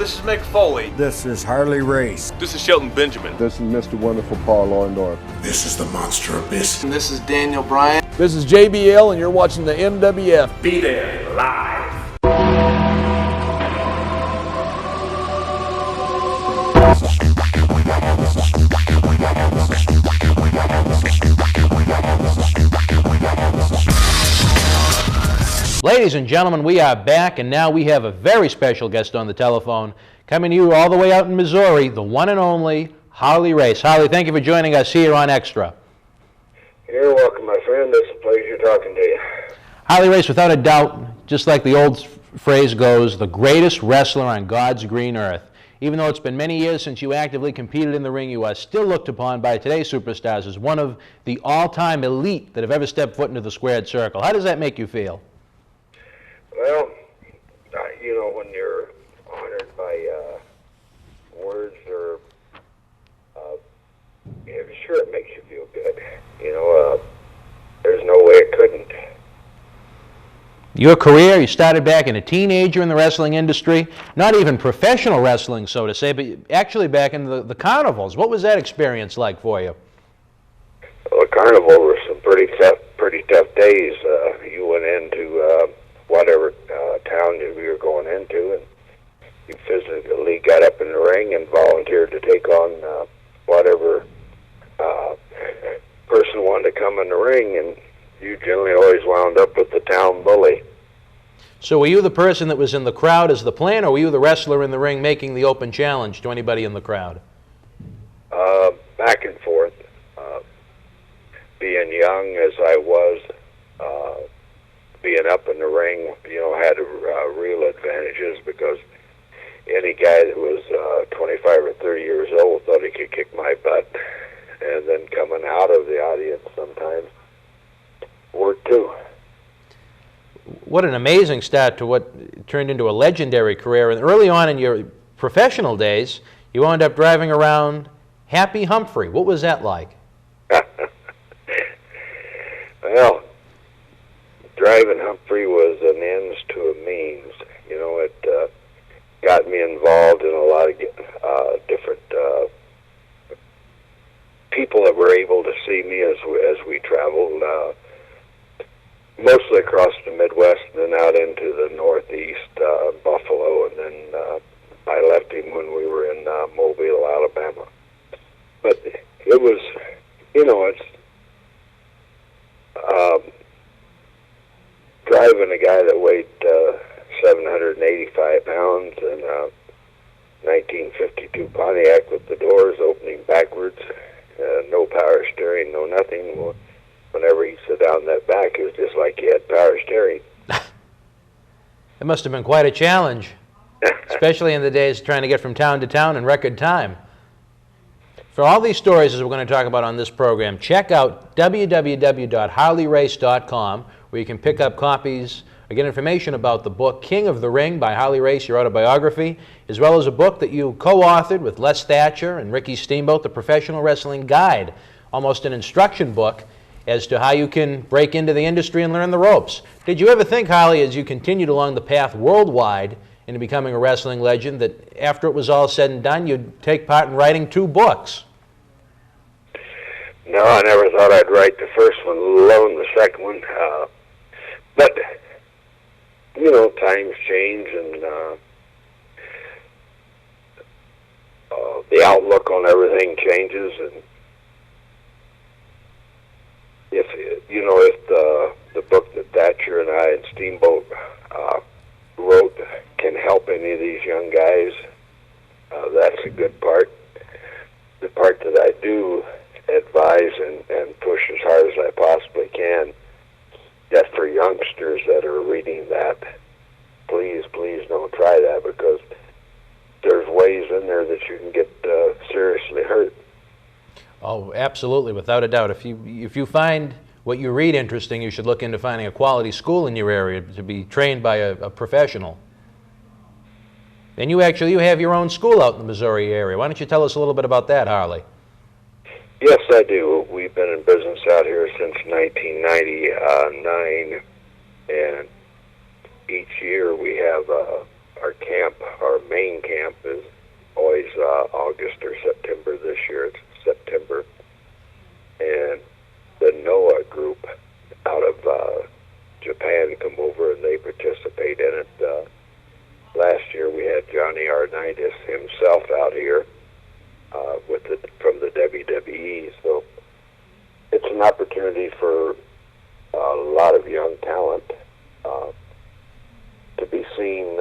This is Mick Foley. This is Harley Race. This is Shelton Benjamin. This is Mr. Wonderful Paul Orndorff. This is the Monster Abyss. And this is Daniel Bryan. This is JBL, and you're watching the MWF. Be there, live. Ladies and gentlemen, we are back, and now we have a very special guest on the telephone, coming to you all the way out in Missouri, the one and only Harley Race. Harley, thank you for joining us here on Extra. You're welcome, my friend. It's a pleasure talking to you. Harley Race, without a doubt, just like the old phrase goes, the greatest wrestler on God's green earth. Even though it's been many years since you actively competed in the ring, you are still looked upon by today's superstars as one of the all-time elite that have ever stepped foot into the squared circle. How does that make you feel? Well, you know, when you're honored by words or, sure it makes you feel good. You know, there's no way it couldn't. Your career, you started back in a teenager in the wrestling industry, not even professional wrestling, so to say, but actually back in the carnivals. What was that experience like for you? Well, the carnival were some pretty tough days. You went into whatever town you were going into, and you physically got up in the ring and volunteered to take on whatever person wanted to come in the ring, and you generally always wound up with the town bully. So were you the person that was in the crowd as the plan, or were you the wrestler in the ring making the open challenge to anybody in the crowd? Back and forth. Being young as I was, being up in the ring, you know, had real advantages because any guy that was 25 or 30 years old thought he could kick my butt. And then coming out of the audience sometimes worked too. What an amazing start to what turned into a legendary career. And early on in your professional days, you wound up driving around Happy Humphrey. What was that like? Well, driving Humphrey was an ends to a means. You know, it got me involved in a lot of different people that were able to see me as we traveled, mostly across the Midwest and then out into the Northeast, Buffalo, and then I left him when we were in Mobile, Alabama. But it was, you know, it's driving a guy that weighed 785 pounds in a 1952 Pontiac with the doors opening backwards. No power steering, no nothing. Well, whenever he sat down in that back, it was just like he had power steering. It must have been quite a challenge, especially in the days trying to get from town to town in record time. For all these stories, as we're going to talk about on this program, check out www.harleyrace.com, where you can pick up copies or get information about the book King of the Ring by Harley Race, your autobiography, as well as a book that you co-authored with Les Thatcher and Ricky Steamboat, The Professional Wrestling Guide, almost an instruction book as to how you can break into the industry and learn the ropes. Did you ever think, Harley, as you continued along the path worldwide into becoming a wrestling legend, that after it was all said and done, you'd take part in writing 2 books? No, I never thought I'd write the first one, let alone the second one. But you know, times change, and the outlook on everything changes. And if the book that Thatcher and I and Steamboat wrote can help any of these young guys, that's a good part. The part that I do advise and push as hard as I possibly can, that for youngsters that are reading that, please don't try that, because there's ways in there that you can get seriously hurt. Oh, absolutely, without a doubt. If you find what you read interesting, you should look into finding a quality school in your area to be trained by a professional. And you have your own school out in the Missouri area. Why don't you tell us a little bit about that, Harley? Yes, I do. We've been in business out here since 1999, and each year we have our camp, our main camp, Johnny Arnaitis himself out here from the WWE. So it's an opportunity for a lot of young talent to be seen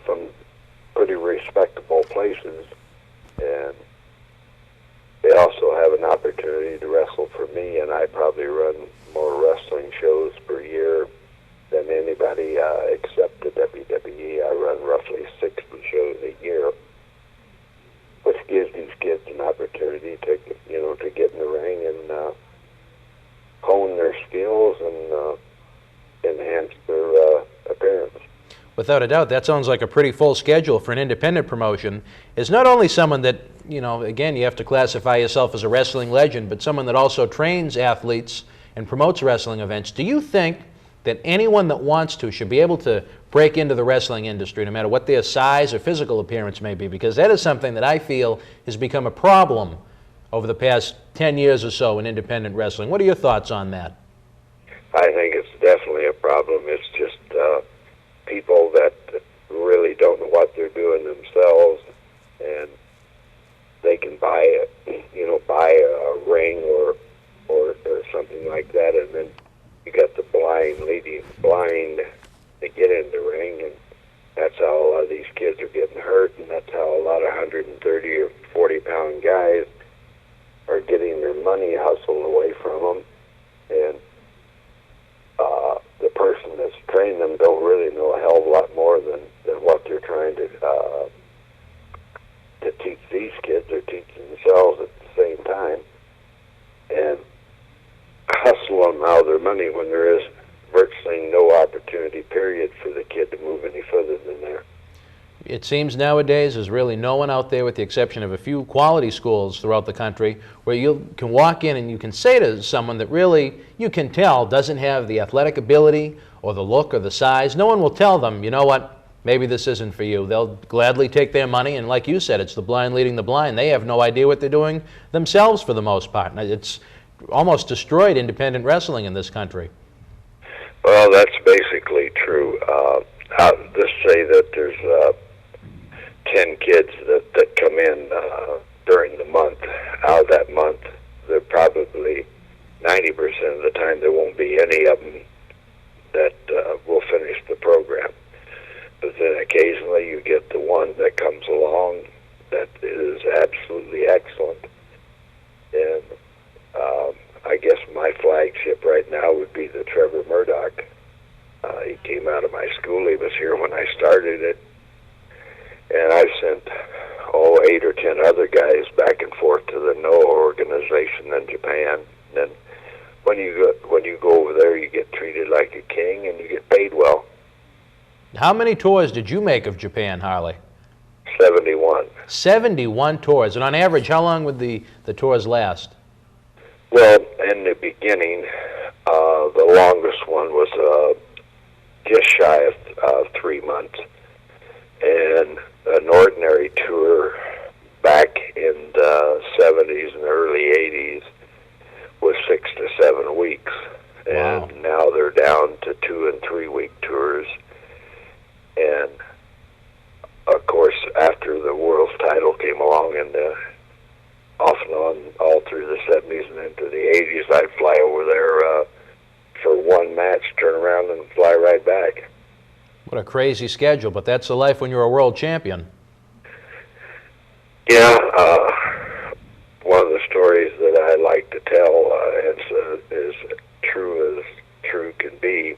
from pretty respectable places, and they also have an opportunity to wrestle for me, and I probably run more wrestling shows per year than anybody except the WWE. I run roughly 60 shows a year, which gives these kids an opportunity to, to get in the ring and hone their skills and enhance their appearance. Without a doubt, that sounds like a pretty full schedule for an independent promotion. Is not only someone that, again, you have to classify yourself as a wrestling legend, but someone that also trains athletes and promotes wrestling events. Do you think that anyone that wants to should be able to break into the wrestling industry, no matter what their size or physical appearance may be? Because that is something that I feel has become a problem over the past 10 years or so in independent wrestling. What are your thoughts on that? I think it's definitely a problem. It's just people that really don't know what they're doing themselves, and they can buy a ring or something like that, and then you got the blind leading blind to get in the ring, and that's how a lot of these kids are getting hurt, and that's how a lot of 130 or 40-pound guys are getting their money hustled away from them, and the person that's trained them don't really know a hell of a lot more than what they're trying to teach these kids. They're teaching themselves at the same time, and hustle them out of their money when there is virtually no opportunity, period, for the kid to move any further than there. It seems nowadays there's really no one out there, with the exception of a few quality schools throughout the country, where you can walk in and you can say to someone that really, you can tell, doesn't have the athletic ability or the look or the size. No one will tell them, you know what, maybe this isn't for you. They'll gladly take their money, and like you said, it's the blind leading the blind. They have no idea what they're doing themselves for the most part. It's almost destroyed independent wrestling in this country. Well, that's basically true. Let's say that there's 10 kids that come in during the month. Out of that month, they're probably 90% of the time there won't be any of them that will finish the program. But then occasionally you get the one that comes along that is absolutely excellent. And I guess my flagship right now would be the Trevor Murdoch. He came out of my school. He was here when I started it. And I've sent 8 or 10 other guys back and forth to the NOAH organization in Japan. And when you go over there, you get treated like a king and you get paid well. How many tours did you make of Japan, Harley? 71. 71 tours. And on average, how long would the tours last? Well, in the beginning, the longest one was just shy of 3 months. And an ordinary tour back in the 70s and early 80s was 6 to 7 weeks. Wow. And now they're down to 2 and 3 week tours. And of course, after the world's title came along, and off and on all through the 70s and into the 80s, I'd fly over there for one match, turn around, and fly right back. What a crazy schedule, but that's the life when you're a world champion. Yeah, one of the stories that I like to tell is true as true can be.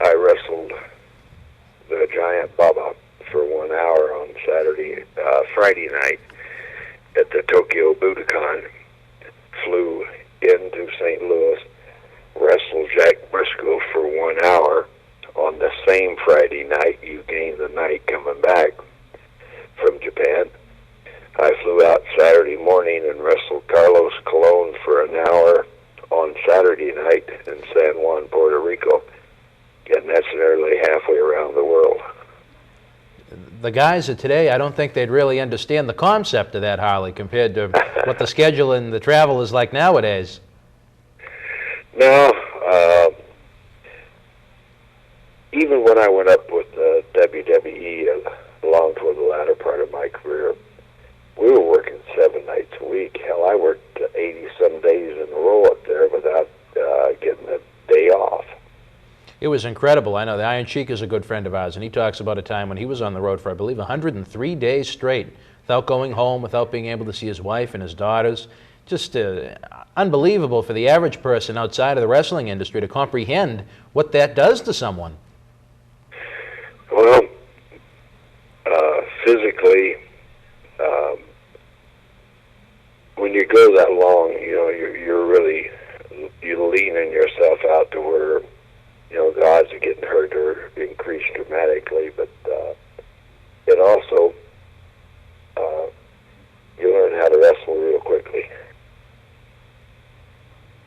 I wrestled the Giant Bubba for 1 hour on Friday night at the Tokyo Budokan. Flew into St. Louis, wrestled Jack Briscoe for 1 hour. On the same Friday night, you gained the night coming back from Japan. I flew out Saturday morning and wrestled Carlos Colon for an hour on Saturday night in San Juan, Puerto Rico. And that's nearly halfway around the world. The guys of today, I don't think they'd really understand the concept of that, Harley, compared to what the schedule and the travel is like nowadays. No, even when I went up with the WWE along toward the latter part of my career, we were working 7 nights a week. Hell, I worked 80-some days in a row up there without getting a day off. It was incredible. I know the Iron Sheik is a good friend of ours, and he talks about a time when he was on the road for, I believe, 103 days straight without going home, without being able to see his wife and his daughters. Just unbelievable for the average person outside of the wrestling industry to comprehend what that does to someone. Well, physically, when you go that long, you're really, you leaning yourself out to where, the odds of getting hurt are increased dramatically, but it also, you learn how to wrestle real quickly.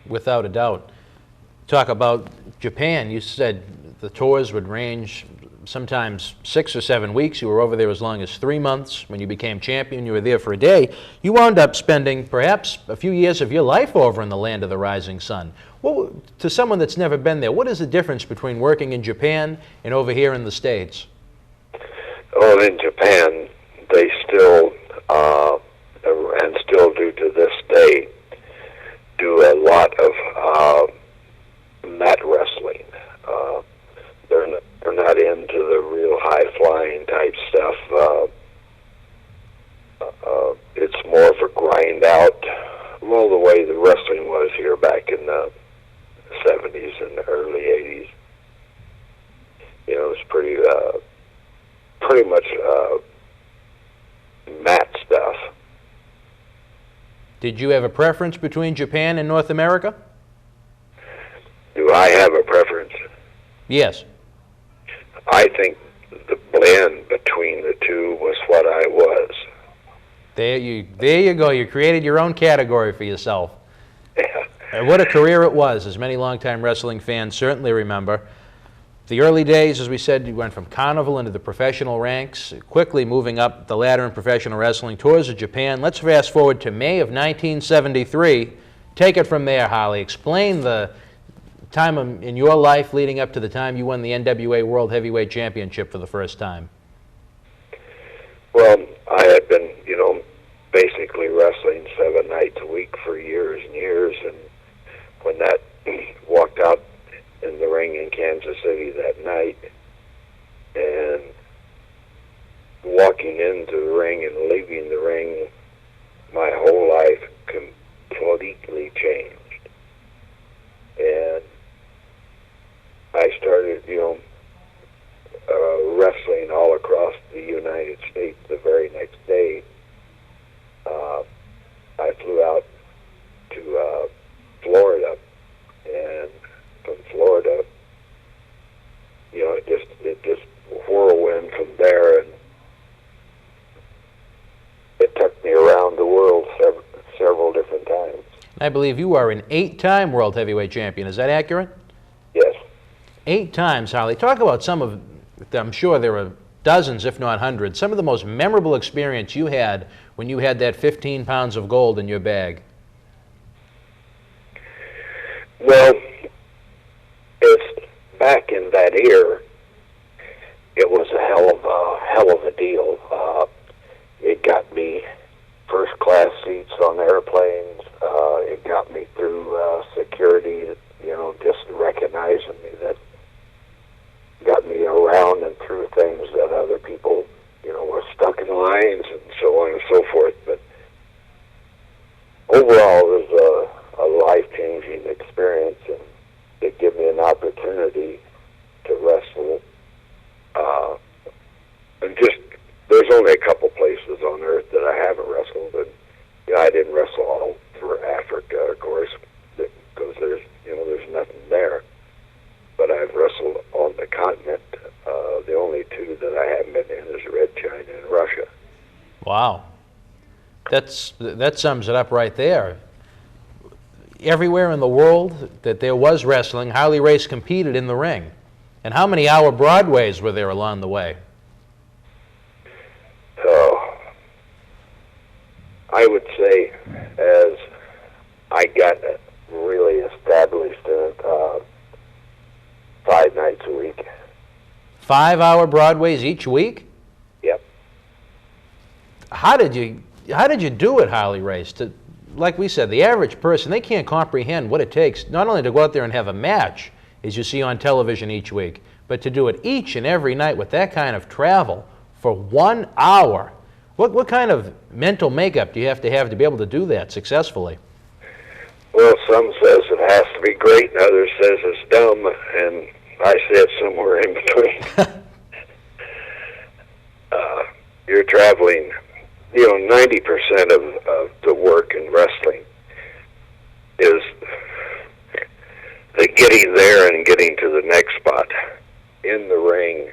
Without a doubt. Talk about Japan. You said the tours would range sometimes 6 or 7 weeks. You were over there as long as 3 months. When you became champion, you were there for a day. You wound up spending perhaps a few years of your life over in the land of the rising sun. To someone that's never been there, what is the difference between working in Japan and over here in the States? Oh, in Japan, they still, and still do to this day, do a lot of mat wrestling. They're not into the real high-flying type stuff. It's more of a grind out, well, the way the wrestling was here back in the 70s and the early 80s. It's pretty much mat stuff. Did you have a preference between Japan and North America? Do I have a preference? Yes. I think the blend between the two was what I was. There you go. You created your own category for yourself. Yeah. And what a career it was, as many longtime wrestling fans certainly remember. The early days, as we said, you went from carnival into the professional ranks, quickly moving up the ladder in professional wrestling, tours of Japan. Let's fast forward to May of 1973. Take it from there, Harley. Explain the time in your life leading up to the time you won the NWA World Heavyweight Championship for the first time. Well, I had been, basically wrestling 7 nights a week for years and years, and when that walked out in the ring in Kansas City that night, and walking into the ring and leaving the ring, my whole life completely changed. And I started, wrestling all across the United States the very next day. I flew out to Florida, and from Florida, it just whirlwind from there, and it took me around the world several different times. I believe you are an 8-time World Heavyweight Champion. Is that accurate? Yes. 8 times, Harley. Talk about some of, I'm sure there were dozens, if not hundreds, some of the most memorable experience you had when you had that 15 pounds of gold in your bag. Well, it's back in that year. It was a hell of a deal. It got me first class seats on airplanes. It got me through security. Just recognizing me, that got me around and through things that other people, were stuck in lines and so on and so forth. But overall, it was a life-changing experience, and it gave me an opportunity to wrestle. And there's only a couple places on earth that I haven't wrestled, and I didn't wrestle all through Africa, of course, because there's nothing there. But I've wrestled on the continent. The only two that I haven't been in is Red China and Russia. Wow. That sums it up right there. Everywhere in the world that there was wrestling, Harley Race competed in the ring. And how many hour Broadways were there along the way? I would say as I got really established in it, 5 nights a week. 5-hour Broadways each week? Yep. How did you do it, Harley Race? Like we said, the average person, they can't comprehend what it takes not only to go out there and have a match, as you see on television each week, but to do it each and every night with that kind of travel for 1 hour. What kind of mental makeup do you have to be able to do that successfully? Well, some says it has to be great, and others says it's dumb, and I say it's somewhere in between. You're traveling, 90% of the work in wrestling is the getting there and getting to the next spot. In the ring,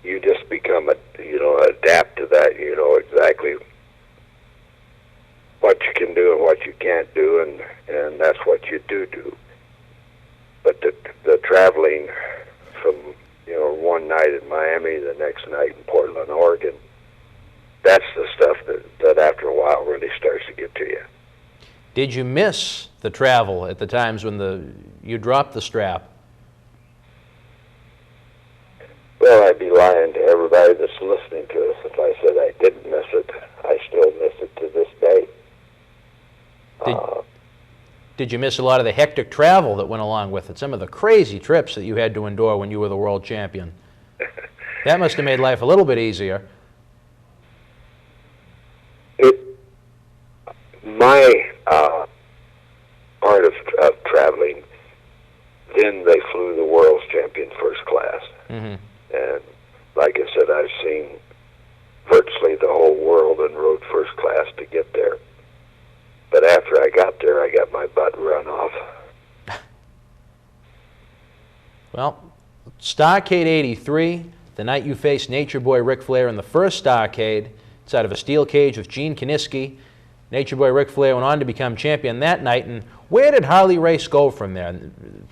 you just become adapt to that. You know exactly what you can do and what you can't do, and that's what you do. But the traveling from one night in Miami, the next night in Portland, Oregon, that's the stuff that after a while really starts to get to you. Did you miss the travel at the times when you dropped the strap? Well, I'd be lying to everybody that's listening to us if I said I didn't miss it. I still miss it to this day. Did you miss a lot of the hectic travel that went along with it? Some of the crazy trips that you had to endure when you were the world champion? That must have made life a little bit easier. My part of traveling, then they flew the world's champion first class. Mm-hmm. And like I said, I've seen virtually the whole world and rode first class to get there. But after I got there, I got my butt run off. Well, Starrcade 83, the night you faced Nature Boy Ric Flair in the first Starrcade, inside of a steel cage with Gene Kiniski. Nature Boy Ric Flair went on to become champion that night. And where did Harley Race go from there?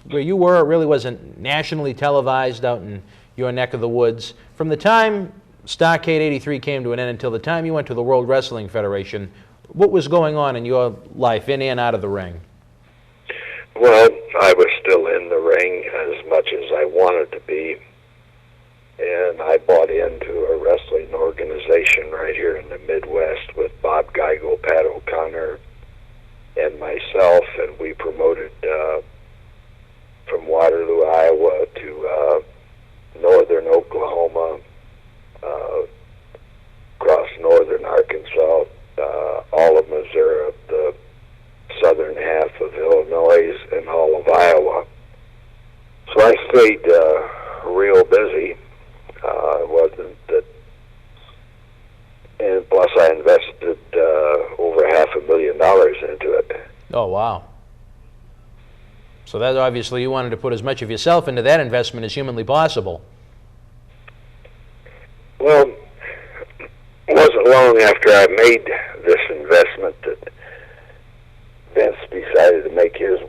Where you were, it really wasn't nationally televised out in your neck of the woods. From the time Starrcade 83 came to an end until the time you went to the World Wrestling Federation, what was going on in your life, in and out of the ring? Well, I was still in the ring as much as I wanted to be. And I bought into a wrestling organization right here in the Midwest with Bob Geigel, Pat O'Connor, and myself, and we promoted from Waterloo, Iowa to northern Oklahoma, across northern Arkansas, all of Missouri, the southern half of Illinois, and all of Iowa. So I stayed real busy. Wasn't that, and plus I invested over $500,000 into it. Oh, wow. So that obviously you wanted to put as much of yourself into that investment as humanly possible. Well, it wasn't long after I made this investment that Vince decided to make his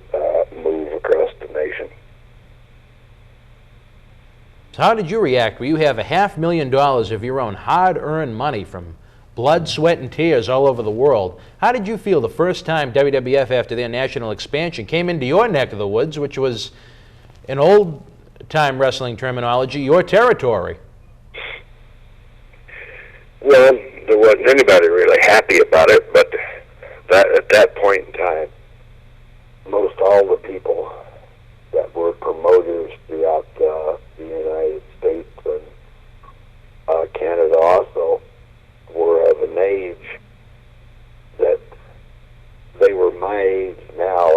move across the nation. So how did you react? Well, you have $500,000 of your own hard-earned money from blood, sweat, and tears all over the world. How did you feel the first time WWF, after their national expansion, came into your neck of the woods, which was, in old-time wrestling terminology, your territory? Well, there wasn't anybody really happy about it, but at that point in time, most all the people that were promoters throughout the United States and Canada also were of an age that they were my age now,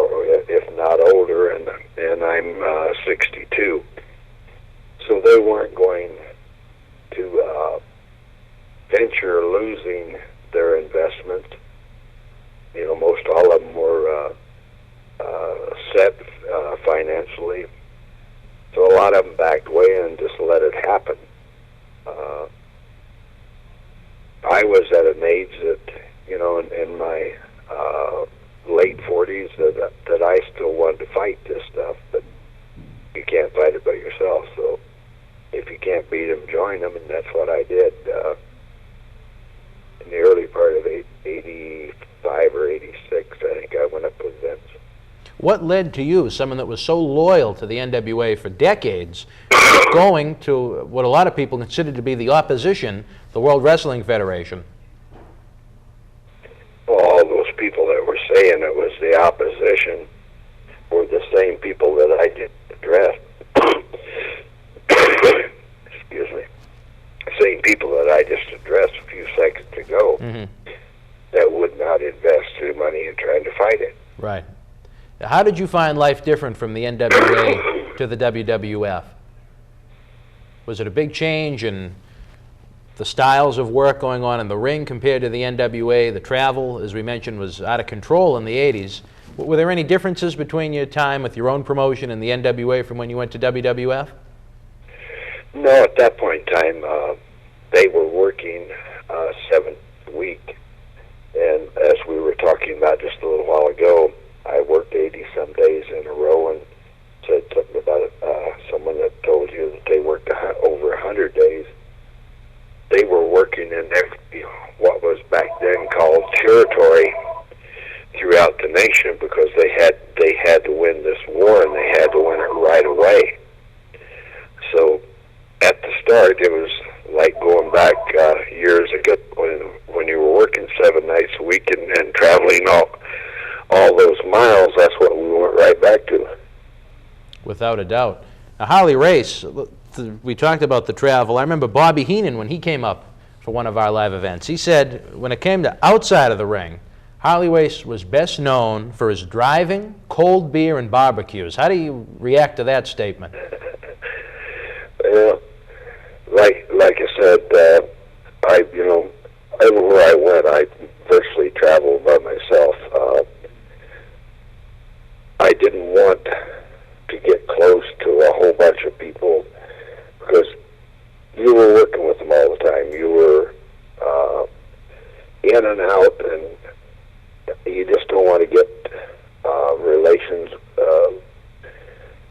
if not older, and I'm 62. So they weren't going to venture losing their investment. Most all of them were set financially. So a lot of them backed away and just let it happen. I was at an age that, in my late 40s, that I still wanted to fight this stuff, but you can't fight it by yourself. So if you can't beat them, join them, and that's what I did. In the early part of 85 or 86, I think I went up with Vince. What led to you, someone that was so loyal to the NWA for decades, going to what a lot of people consider to be the opposition, the World Wrestling Federation? Well, all those people that were saying it was the opposition were the same people that I did address. Excuse me. Same people that I just addressed a few seconds ago that would not invest their money in trying to fight it. Right. How did you find life different from the NWA to the WWF? Was it a big change in the styles of work going on in the ring compared to the NWA? The travel, as we mentioned, was out of control in the 80s. Were there any differences between your time with your own promotion and the NWA from when you went to WWF? No, at that point in time, they were working 7 a week. And as we were talking about just a little while ago, I worked 80-some days in a row, and said something about someone that told you that they worked over 100 days. They were working in what was back then called territory throughout the nation, because they had to win this war, and they had to win it right away. So at the start, it was like going back years ago when you were working 7 nights a week and traveling all those miles. That's what we went right back to. Without a doubt. Now, Harley Race, we talked about the travel. I remember Bobby Heenan, when he came up for one of our live events, he said when it came to outside of the ring, Harley Race was best known for his driving, cold beer, and barbecues. How do you react to that statement? Well, like I said, everywhere I went, I virtually traveled by myself. I didn't want to get close to a whole bunch of people, because you were working with them all the time. You were in and out, and you just don't want to get relations,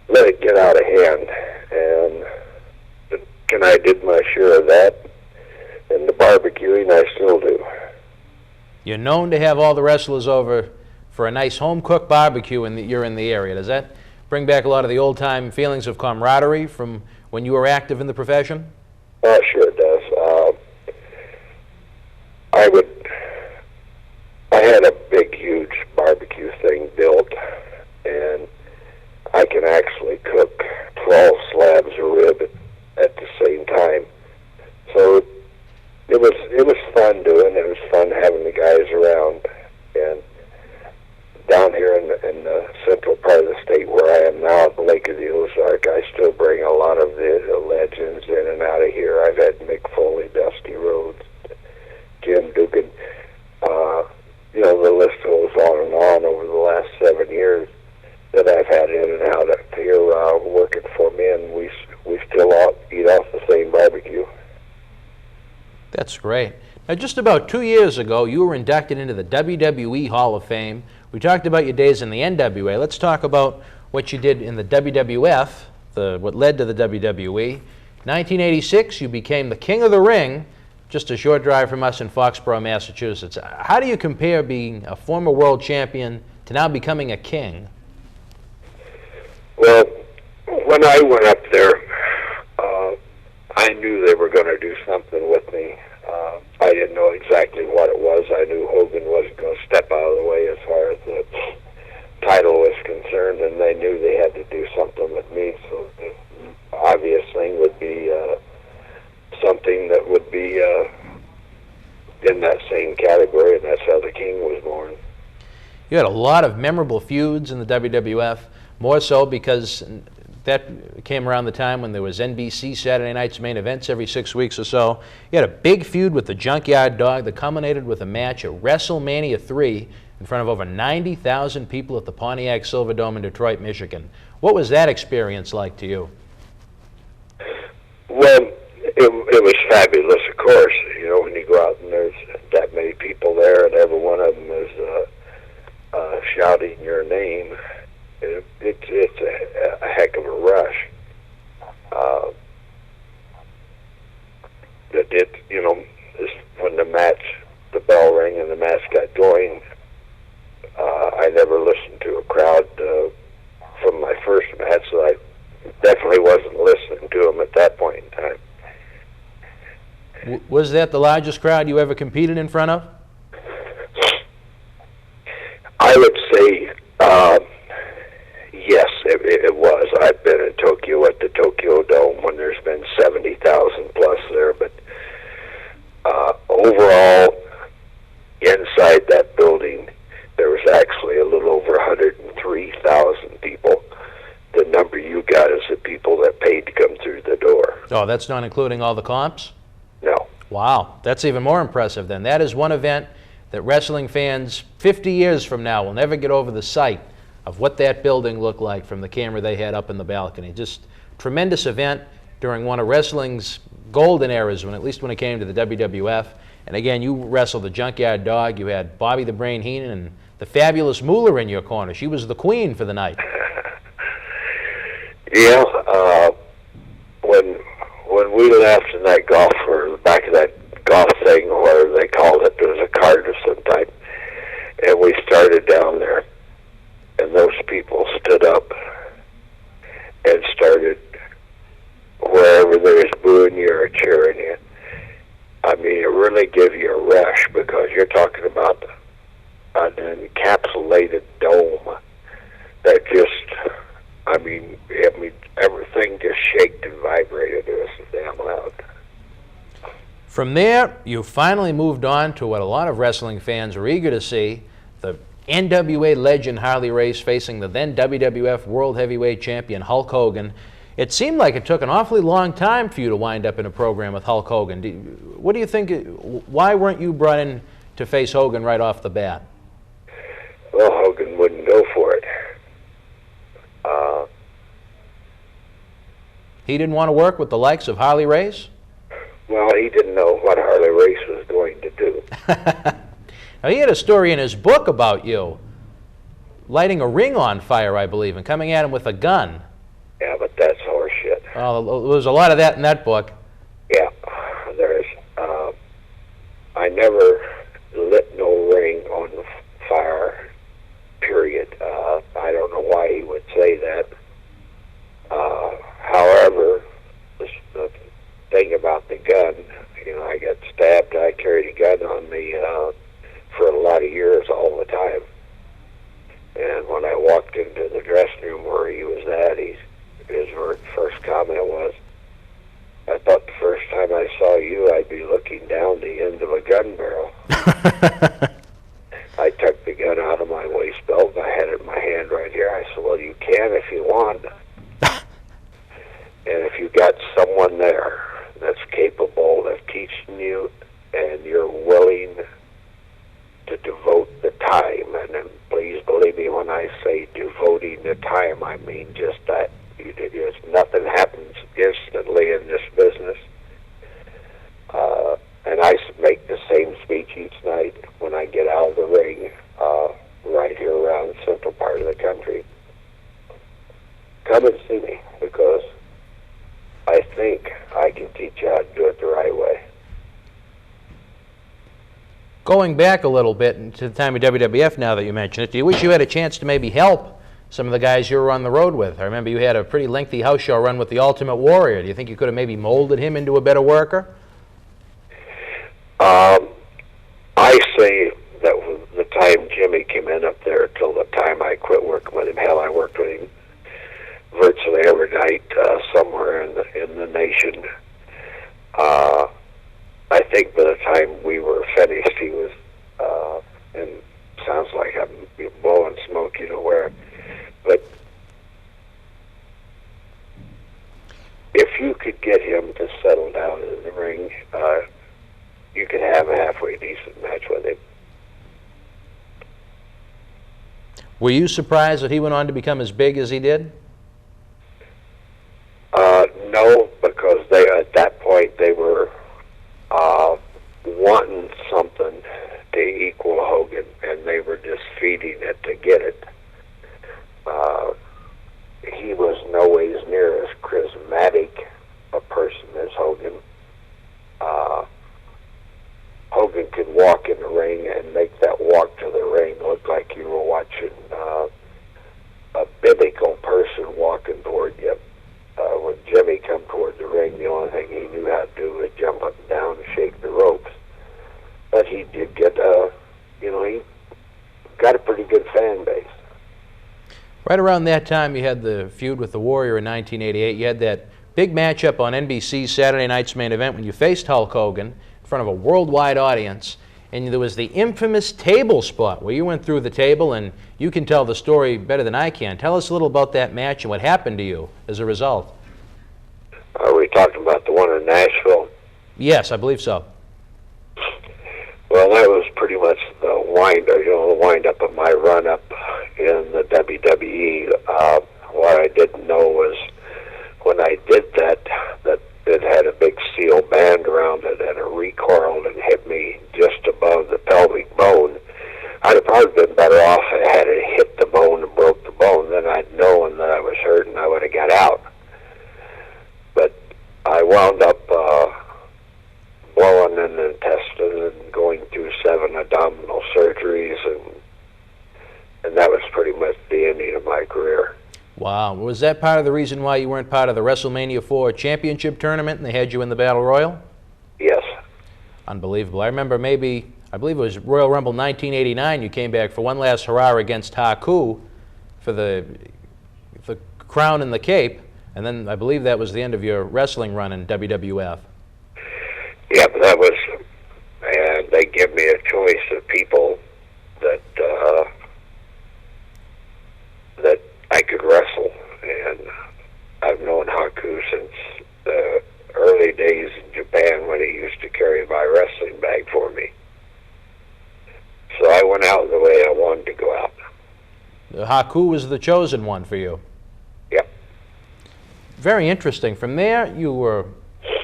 let it get out of hand. And I did my share of that, and the barbecuing I still do. You're known to have all the wrestlers over for a nice home-cooked barbecue when you're in the area. Does that bring back a lot of the old-time feelings of camaraderie from when you were active in the profession? Sure it does. I had a big, huge barbecue thing built, and I can actually cook 12 slabs of rib at the same time. So it was fun doing it. It was fun having the guys around. And down here in the central part of the state where I am now, at the Lake of the Ozark, I still bring a lot of the legends in and out of here. I've had Mick Foley, Dusty Rhodes, Jim Dugan. The list goes on and on over the last 7 years that I've had in and out up here working for me, and we still eat off the same barbecue. That's great. Now, just about 2 years ago, you were inducted into the WWE Hall of Fame. We talked about your days in the NWA. Let's talk about what you did in the WWF, what led to the WWE. 1986, you became the King of the Ring, just a short drive from us in Foxborough, Massachusetts. How do you compare being a former world champion to now becoming a king? Well, when I went up there, I knew they were going to do something with me. I didn't know exactly what it was. I knew Hogan wasn't going to step out of the way as far as the title was concerned, and they knew they had to do something with me. So the obvious thing would be something that would be in that same category, and that's how the King was born. You had a lot of memorable feuds in the WWF, more so because that came around the time when there was NBC Saturday Night's Main Events every 6 weeks or so. You had a big feud with the Junkyard Dog that culminated with a match at WrestleMania 3 in front of over 90,000 people at the Pontiac Silverdome in Detroit, Michigan. What was that experience like to you? Well, it was fabulous, of course. When you go out and there's that many people there, and every one of them is shouting your name, it's a heck of a rush. When the bell rang and the match got going, I never listened to a crowd Was that the largest crowd you ever competed in front of? I would say yes, it was. I've been in Tokyo at the Tokyo Dome when there's been 70,000 plus there, but overall, inside that building, there was actually a little over 103,000 people. The number you got is the people that paid to come through the door. Oh, that's not including all the comps? No. Wow, that's even more impressive then. That is one event that wrestling fans 50 years from now will never get over the sight of what that building looked like from the camera they had up in the balcony. Just tremendous event during one of wrestling's golden eras, at least when it came to the WWF. And again, you wrestled the Junkyard Dog. You had Bobby the Brain Heenan and the fabulous Moolah in your corner. She was the queen for the night. Yeah, when we left in that golf, or the back of that golf thing, or whatever they called it, there was a cart of some type, and we started down there, and those people stood up and started wherever there was booing you or cheering you. I mean, it really gives you a rush, because you're talking about an encapsulated dome that just, I mean, everything just shaked and vibrated. It was so damn loud. From there, you finally moved on to what a lot of wrestling fans were eager to see, the NWA legend Harley Race facing the then WWF World Heavyweight Champion Hulk Hogan. It seemed like it took an awfully long time for you to wind up in a program with Hulk Hogan. What do you think, why weren't you brought in to face Hogan right off the bat? Well, Hogan wouldn't go for it. He didn't want to work with the likes of Harley Race? Well, he didn't know what Harley Race was going to do. Now, he had a story in his book about you lighting a ring on fire, I believe, and coming at him with a gun. Yeah, but that's horseshit. Oh, there was a lot of that in that book. Yeah, there is. I never lit no ring on fire, period. I don't know why he would say that. However, the thing about the gun, you know, I got stabbed. I carried a gun on me for a lot of years, all the time. And when I walked into the dressing room where he was at, his first comment was, "I thought the first time I saw you, I'd be looking down the end of a gun barrel." I took the gun out of my waist belt and I had it in my hand right here. I said, "Well, you can if you want. And if you got someone there that's capable of teaching you and you're willing to devote the time," and then please believe me when I say devoting the time, I mean just that. Nothing happens instantly in this business. And I make the same speech each night when I get out of the ring, right here around the central part of the country. Come and see me, because I think I can teach you how to do it the right way. Going back a little bit to the time of WWF, now that you mention it, do you wish you had a chance to maybe help some of the guys you were on the road with? I remember you had a pretty lengthy house show run with the Ultimate Warrior. Do you think you could have maybe molded him into a better worker? I say that from the time Jimmy came in up there till the time I quit working with him, hell, I worked with him virtually every night somewhere in the nation. I think by the time we were finished, he was, and sounds like I'm blowing smoke, you know where, but if you could get him to settle down in the ring, you could have a halfway decent match with him. Were you surprised that he went on to become as big as he did? No, because at that point they were wanting something to equal Hogan, and they were just feeding it to get it. He was no ways near as charismatic a person as Hogan. Hogan could walk in the ring and make that walk to the ring look like you were watching a biblical person Right around that time, you had the feud with the Warrior in 1988. You had that big matchup on NBC's Saturday Night's Main Event when you faced Hulk Hogan in front of a worldwide audience. And there was the infamous table spot where you went through the table, and you can tell the story better than I can. Tell us a little about that match and what happened to you as a result. Are we talking about the one in Nashville? Yes, I believe so. Well, that was pretty much the wind up of my run up in the WWE. What I didn't know was when I did that it had a big steel band around it and it recoiled and hit me just above the pelvic bone. I'd have probably been better off had it hit the bone and broke the bone. Then I'd known that I was hurt and I would have got out. But I wound up blowing an intestine and going through 7 abdominal surgeries, and that was pretty much the ending of my career. Wow. Was that part of the reason why you weren't part of the WrestleMania 4 championship tournament and they had you in the Battle Royal? Yes. Unbelievable. I remember I believe it was Royal Rumble 1989, you came back for one last hurrah against Haku for the crown and the cape, and then I believe that was the end of your wrestling run in WWF. Yeah, but that was, and they give me a choice of people that I could wrestle, and I've known Haku since the early days in Japan when he used to carry my wrestling bag for me. So I went out the way I wanted to go out. Haku was the chosen one for you. Yep. Very interesting. From there, you were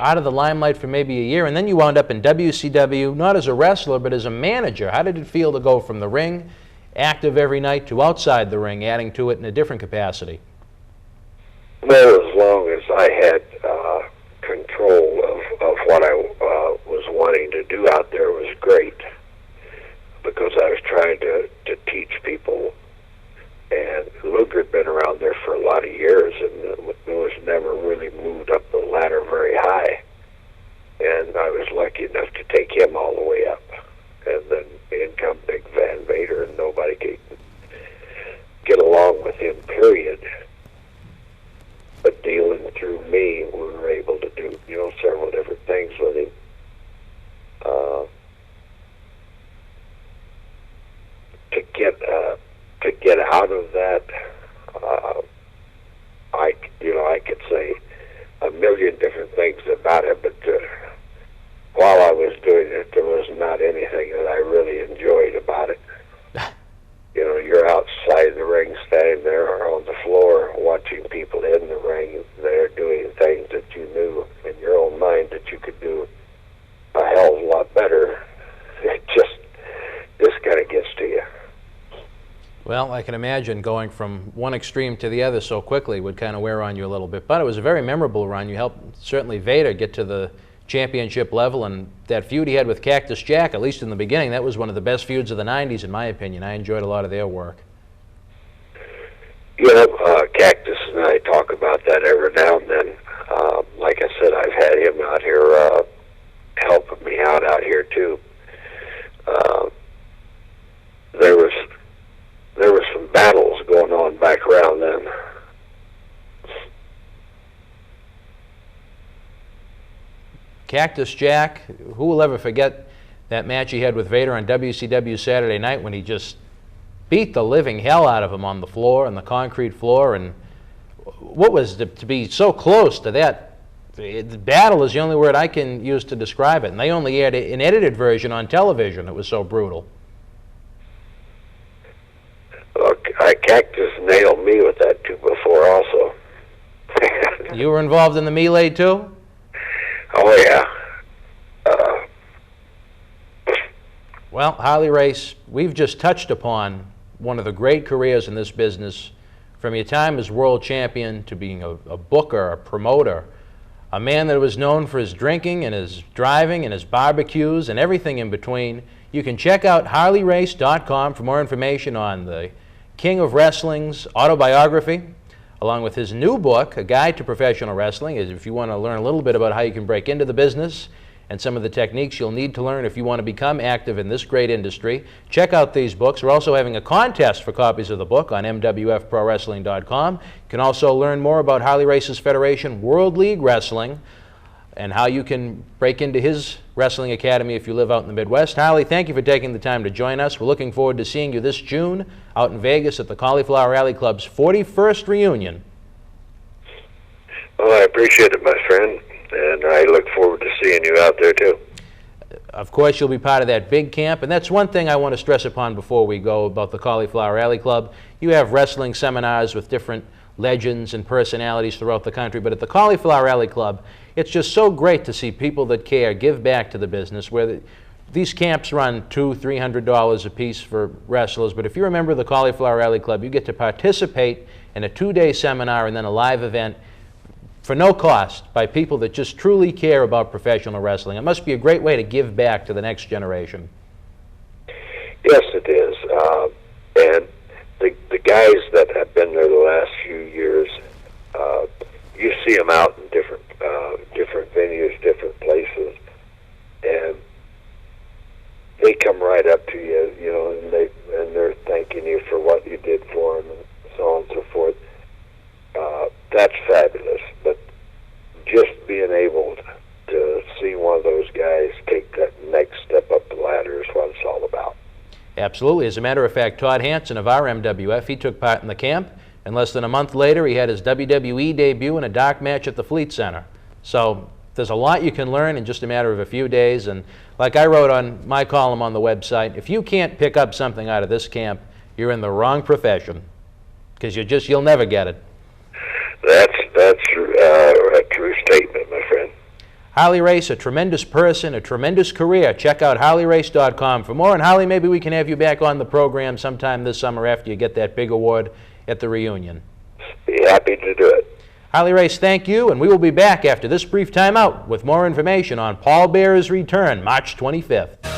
out of the limelight for maybe a year, and then you wound up in WCW, not as a wrestler, but as a manager. How did it feel to go from the ring, active every night, to outside the ring, adding to it in a different capacity? Well, as long as I had control of what I was wanting to do out there was great, because I was trying to teach people, and Luger had been around there for a lot of years, and was never really moved up the ladder very high, and I was lucky enough to take him all the way up, and then in come Big Van Vader, and nobody could get along with him, period. But dealing through me, we were able to do, several different things with him. To get out of that, I could say a million different things about it, but while I was doing it, there was not anything that I really enjoyed about it. You're outside the ring, standing there or on the floor, watching people in the ring. They're doing things that you knew in your own mind that you could do a hell of a lot better. It just kind of gets to you. Well, I can imagine going from one extreme to the other so quickly would kind of wear on you a little bit. But it was a very memorable run. You helped certainly Vader get to the championship level, and that feud he had with Cactus Jack, at least in the beginning, that was one of the best feuds of the 90s, in my opinion. I enjoyed a lot of their work. Cactus and I talk about that every now and then. Like I said, I've had him out here helping me out here too. There was some battles going on back around then. Cactus Jack, who will ever forget that match he had with Vader on WCW Saturday Night when he just beat the living hell out of him on the floor, on the concrete floor, and what was to be so close to that? The battle is the only word I can use to describe it, and they only aired an edited version on television. It was so brutal. Look, Cactus nailed me with that too before also. You were involved in the melee too? Oh, yeah. Well, Harley Race, we've just touched upon one of the great careers in this business, from your time as world champion to being a booker, a promoter, a man that was known for his drinking and his driving and his barbecues and everything in between. You can check out HarleyRace.com for more information on the King of Wrestling's autobiography, along with his new book, A Guide to Professional Wrestling, if you want to learn a little bit about how you can break into the business and some of the techniques you'll need to learn if you want to become active in this great industry. Check out these books. We're also having a contest for copies of the book on MWFProWrestling.com. You can also learn more about Harley Race's Federation World League Wrestling and how you can break into his wrestling academy if you live out in the Midwest. Harley, thank you for taking the time to join us. We're looking forward to seeing you this June out in Vegas at the Cauliflower Alley Club's 41st reunion. Well, I appreciate it, my friend, and I look forward to seeing you out there, too. Of course, you'll be part of that big camp, and that's one thing I want to stress upon before we go about the Cauliflower Alley Club. You have wrestling seminars with different legends and personalities throughout the country, but at the Cauliflower Alley Club, it's just so great to see people that care give back to the business, where these camps run $200, $300 a piece for wrestlers, but if you remember the Cauliflower Alley Club, you get to participate in a 2-day seminar and then a live event for no cost by people that just truly care about professional wrestling. It must be a great way to give back to the next generation. Yes, it is. And the guys that have been there the last few years, you see them out in different venues, different places, and they come right up to you, you know, and they're thanking you for what you did for them, and so on and so forth. That's fabulous, but just being able to see one of those guys take that next step up the ladder is what it's all about. Absolutely. As a matter of fact, Todd Hansen of our MWF, he took part in the camp, and less than a month later he had his WWE debut in a dark match at the Fleet Center. So there's a lot you can learn in just a matter of a few days, and like I wrote on my column on the website, if you can't pick up something out of this camp, you're in the wrong profession, because you'll never get it. That's a true statement, my friend. Harley Race, a tremendous person, a tremendous career. Check out HarleyRace.com for more. And Harley, maybe we can have you back on the program sometime this summer after you get that big award at the reunion. Be happy to do it. Harley Race, thank you, and we will be back after this brief time out with more information on Paul Bearer's return, March 25th.